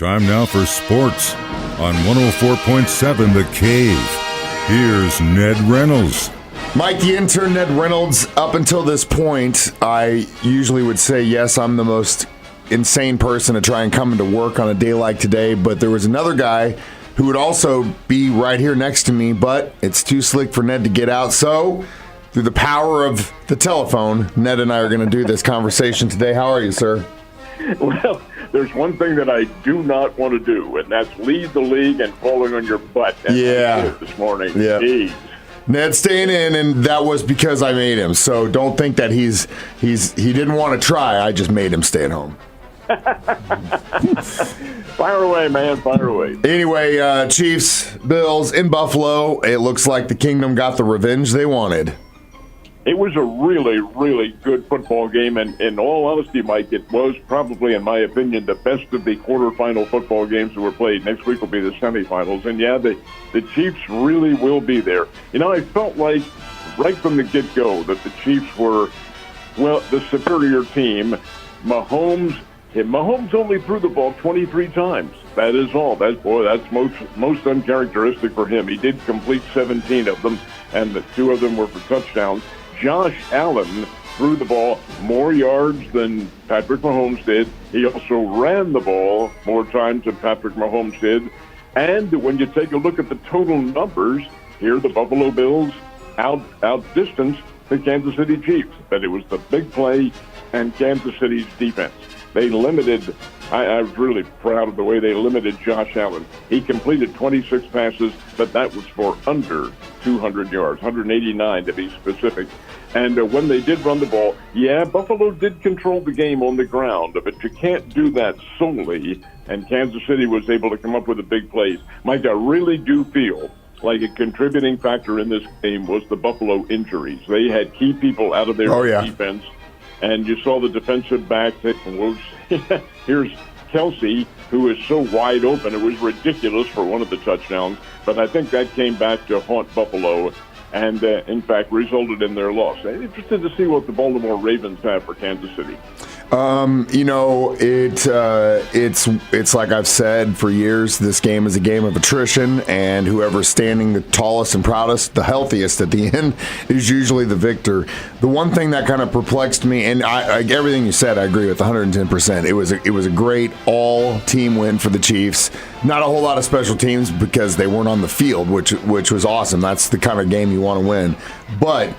Time now for sports on 104.7 The Cave. Here's Ned Reynolds. Mike, the intern Ned Reynolds. Up until this point, I usually would say, yes, I'm the most insane person to try and come into work on a day like today, but there was another guy who would also be right here next to me, but it's too slick for Ned to get out. So, through the power of the telephone, Ned and I are going to do this conversation today. How are you, sir? Well, there's one thing that I do not want to do, and that's lead the league and falling on your butt. This morning. Yeah. Jeez. Ned's staying in, and that was because I made him. So don't think that he didn't want to try. I just made him stay at home. Fire away, man. Fire away. Anyway, Chiefs, Bills in Buffalo. It looks like the Kingdom got the revenge they wanted. It was a really, really good football game, and in all honesty, Mike, it was probably, in my opinion, the best of the quarterfinal football games that were played. Next week will be the semifinals, and yeah, the Chiefs really will be there. You know, I felt like right from the get-go that the Chiefs were, well, the superior team. Mahomes only threw the ball 23 times. That is all. That's most uncharacteristic for him. He did complete 17 of them, and the 2 of them were for touchdowns. Josh Allen threw the ball more yards than Patrick Mahomes did. He also ran the ball more times than Patrick Mahomes did. And when you take a look at the total numbers, here the Buffalo Bills outdistanced the Kansas City Chiefs. But it was the big play and Kansas City's defense. They limited, I was really proud of the way they limited Josh Allen. He completed 26 passes, but that was for under 200 yards, 189 to be specific. And when they did run the ball, yeah, Buffalo did control the game on the ground, but you can't do that solely, and Kansas City was able to come up with the big plays. Mike, I really do feel like a contributing factor in this game was the Buffalo injuries. They had key people out of their defense, and you saw the defensive back. Here's Kelsey, who is so wide open. It was ridiculous for one of the touchdowns, but I think that came back to haunt Buffalo and, in fact, resulted in their loss. I'm interested to see what the Baltimore Ravens have for Kansas City. You know, it's like I've said for years, this game is a game of attrition, and whoever's standing the tallest and proudest, the healthiest at the end, is usually the victor. The one thing that kind of perplexed me, and I everything you said, I agree with 110%. It was a great all-team win for the Chiefs. Not a whole lot of special teams because they weren't on the field, which was awesome. That's the kind of game you want to win. But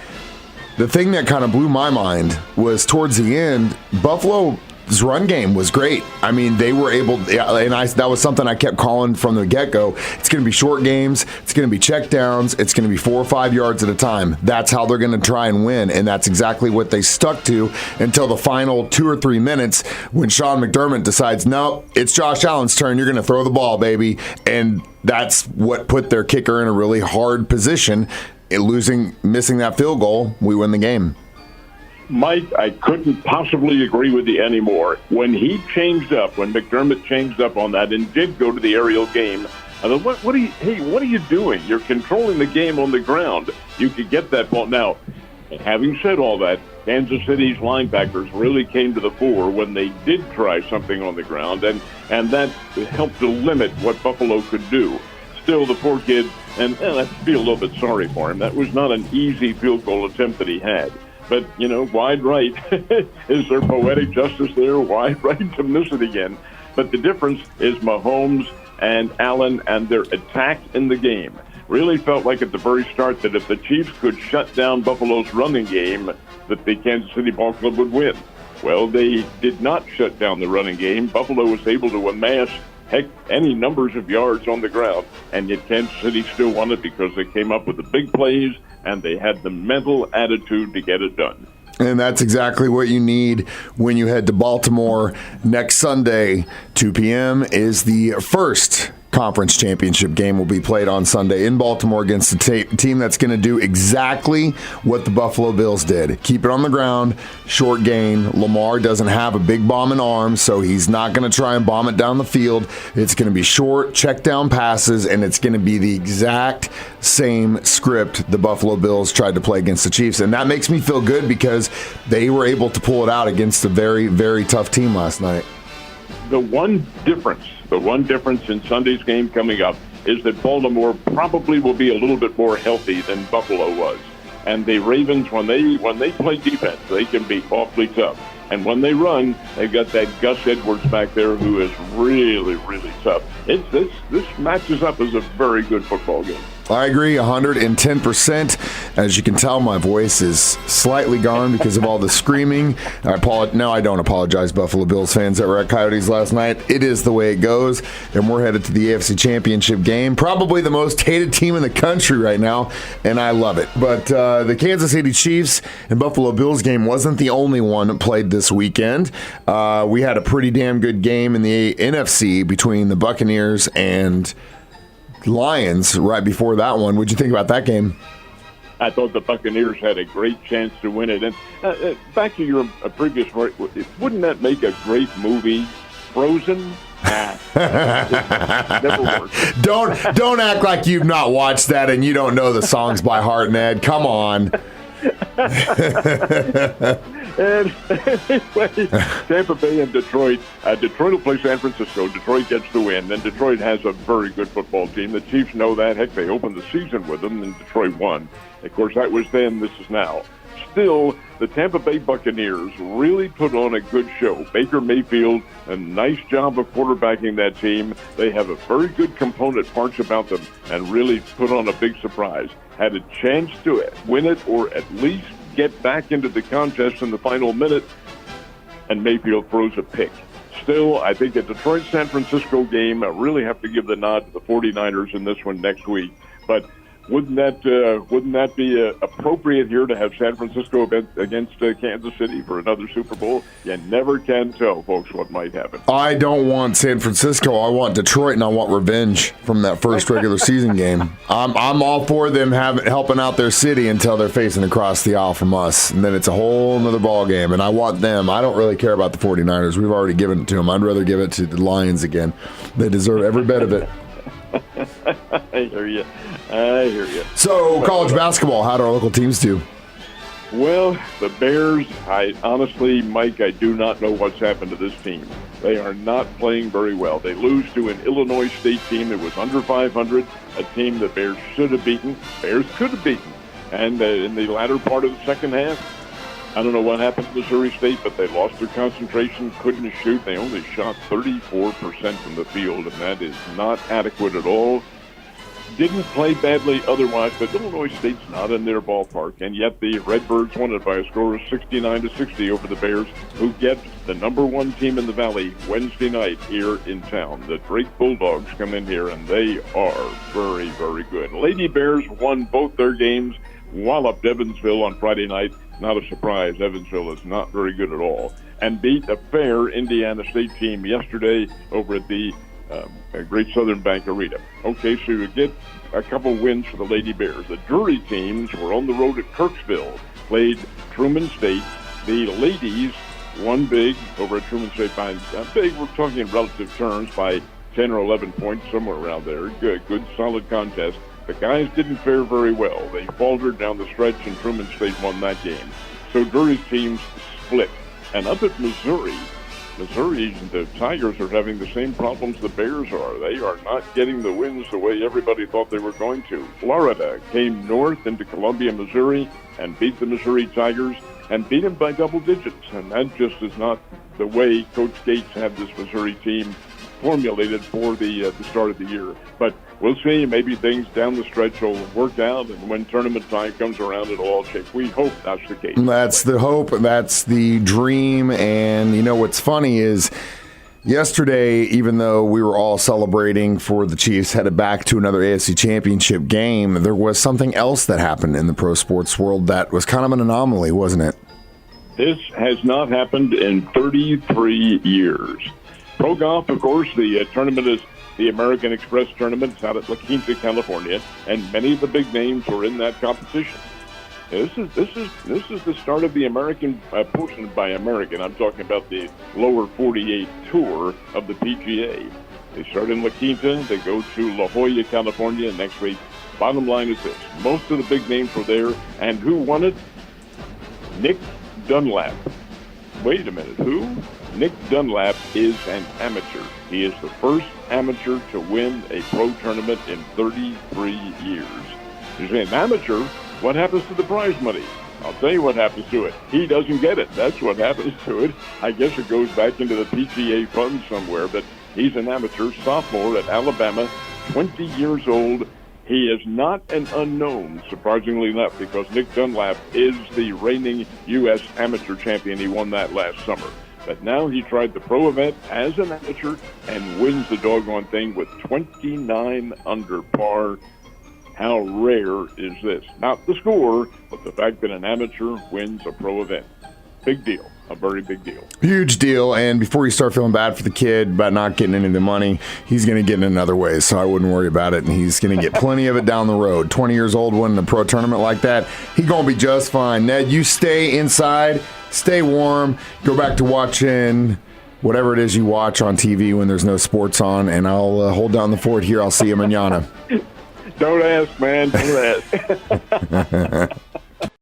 the thing that kind of blew my mind was towards the end, Buffalo's run game was great. I mean, they were able, that was something I kept calling from the get-go. It's going to be short games. It's going to be check downs. It's going to be 4 or 5 yards at a time. That's how they're going to try and win, and that's exactly what they stuck to until the final 2 or 3 minutes when Sean McDermott decides, no, it's Josh Allen's turn. You're going to throw the ball, baby. And that's what put their kicker in a really hard position. Missing that field goal, we win the game. Mike, I couldn't possibly agree with you anymore. When McDermott changed up on that and did go to the aerial game, I thought, what are you doing? You're controlling the game on the ground. You could get that ball. Now, having said all that, Kansas City's linebackers really came to the fore when they did try something on the ground, and that helped to limit what Buffalo could do. Still, the poor kid, and I feel a little bit sorry for him. That was not an easy field goal attempt that he had. But, you know, wide right. Is there poetic justice there? Wide right to miss it again. But the difference is Mahomes and Allen and their attack in the game. Really felt like at the very start that if the Chiefs could shut down Buffalo's running game, that the Kansas City Ball Club would win. Well, they did not shut down the running game. Buffalo was able to amass any numbers of yards on the ground, and yet Kansas City still won it because they came up with the big plays and they had the mental attitude to get it done. And that's exactly what you need when you head to Baltimore next Sunday. 2 p.m. is the first conference championship game will be played on Sunday in Baltimore against the team that's going to do exactly what the Buffalo Bills did. Keep it on the ground, short gain. Lamar doesn't have a big bombing arm, so he's not going to try and bomb it down the field. It's going to be short, check down passes, and it's going to be the exact same script the Buffalo Bills tried to play against the Chiefs. And that makes me feel good because they were able to pull it out against a very, very tough team last night. the one difference in Sunday's game coming up is that Baltimore probably will be a little bit more healthy than Buffalo was. And the Ravens, when they play defense, they can be awfully tough. And when they run, they've got that Gus Edwards back there who is really, really tough. This matches up as a very good football game. I agree 110%. As you can tell, my voice is slightly gone because of all the screaming. No, I don't apologize, Buffalo Bills fans that were at Coyotes last night. It is the way it goes, and we're headed to the AFC Championship game. Probably the most hated team in the country right now, and I love it. But the Kansas City Chiefs and Buffalo Bills game wasn't the only one played this weekend. We had a pretty damn good game in the NFC between the Buccaneers and Lions right before that one. What'd you think about that game? I thought the Buccaneers had a great chance to win it. And back to your previous word, wouldn't that make a great movie? Frozen? Never worked. Don't act like you've not watched that and you don't know the songs by heart, Ned. Come on. And anyway, Tampa Bay and Detroit. Detroit will play San Francisco. Detroit gets the win. And Detroit has a very good football team. The Chiefs know that. Heck, they opened the season with them, and Detroit won. Of course, that was then. This is now. Still, the Tampa Bay Buccaneers really put on a good show. Baker Mayfield, a nice job of quarterbacking that team. They have a very good component parts about them and really put on a big surprise. Had a chance to win it or at least get back into the contest in the final minute, and Mayfield throws a pick. Still, I think the Detroit-San Francisco game, I really have to give the nod to the 49ers in this one next week. But wouldn't that be appropriate here to have San Francisco against Kansas City for another Super Bowl? You never can tell, folks, what might happen. I don't want San Francisco. I want Detroit, and I want revenge from that first regular season game. I'm all for them helping out their city until they're facing across the aisle from us, and then it's a whole other ball game. And I want them. I don't really care about the 49ers. We've already given it to them. I'd rather give it to the Lions again. They deserve every bit of it. I hear you. So, college basketball, how do our local teams do? Well, the Bears, honestly, Mike, I do not know what's happened to this team. They are not playing very well. They lose to an Illinois State team that was under 500, a team the Bears should have beaten. Bears could have beaten. And in the latter part of the second half, I don't know what happened to Missouri State, but they lost their concentration, couldn't shoot. They only shot 34% from the field, and that is not adequate at all. Didn't play badly otherwise, but Illinois State's not in their ballpark, and yet the Redbirds won it by a score of 69-60 over the Bears, who get the number one team in the Valley Wednesday night here in town. The Drake Bulldogs come in here, and they are very, very good. Lady Bears won both their games, walloped Evansville on Friday night. Not a surprise, Evansville is not very good at all, and beat a fair Indiana State team yesterday over at the Great Southern Bank Arena. Okay, so you get a couple wins for the Lady Bears. The Drury teams were on the road at Kirksville, played Truman State. The ladies won big over at Truman State by big, we're talking in relative terms, by 10 or 11 points, somewhere around there. Good, solid contest. The guys didn't fare very well. They faltered down the stretch, and Truman State won that game. So Drury's teams split. And up at Missouri, the Tigers are having the same problems the Bears are. They are not getting the wins the way everybody thought they were going to. Florida came north into Columbia, Missouri, and beat the Missouri Tigers, and beat them by double digits. And that just is not the way Coach Gates had this Missouri team formulated for the start of the year. But we'll see. Maybe things down the stretch will work out, and when tournament time comes around, it'll all change. We hope that's the case. That's the hope. That's the dream. And, you know, what's funny is yesterday, even though we were all celebrating for the Chiefs headed back to another AFC Championship game, there was something else that happened in the pro sports world that was kind of an anomaly, wasn't it? This has not happened in 33 years. Pro golf, of course, the tournament is the American Express tournament. It's out at La Quinta, California, and many of the big names were in that competition. This is the start of the American portion. By American, I'm talking about the lower 48 tour of the PGA. They start in La Quinta, they go to La Jolla, California next week. Bottom line is this: most of the big names were there, and who won it? Nick Dunlap. Wait a minute, who? Nick Dunlap is an amateur. He is the first amateur to win a pro tournament in 33 years. You say, an amateur? What happens to the prize money? I'll tell you what happens to it. He doesn't get it. That's what happens to it. I guess it goes back into the PGA fund somewhere, but he's an amateur sophomore at Alabama, 20 years old. He is not an unknown, surprisingly enough, because Nick Dunlap is the reigning U.S. amateur champion. He won that last summer. But now he tried the pro event as an amateur and wins the doggone thing with 29 under par. How rare is this? Not the score, but the fact that an amateur wins a pro event. Big deal. A very big deal. Huge deal. And before you start feeling bad for the kid about not getting any of the money, he's going to get it in other ways, so I wouldn't worry about it. And he's going to get plenty of it down the road. 20 years old, winning a pro tournament like that, he's going to be just fine. Ned, you stay inside, stay warm, go back to watching whatever it is you watch on TV when there's no sports on, and I'll hold down the fort here. I'll see you mañana. Don't ask, man. Don't ask.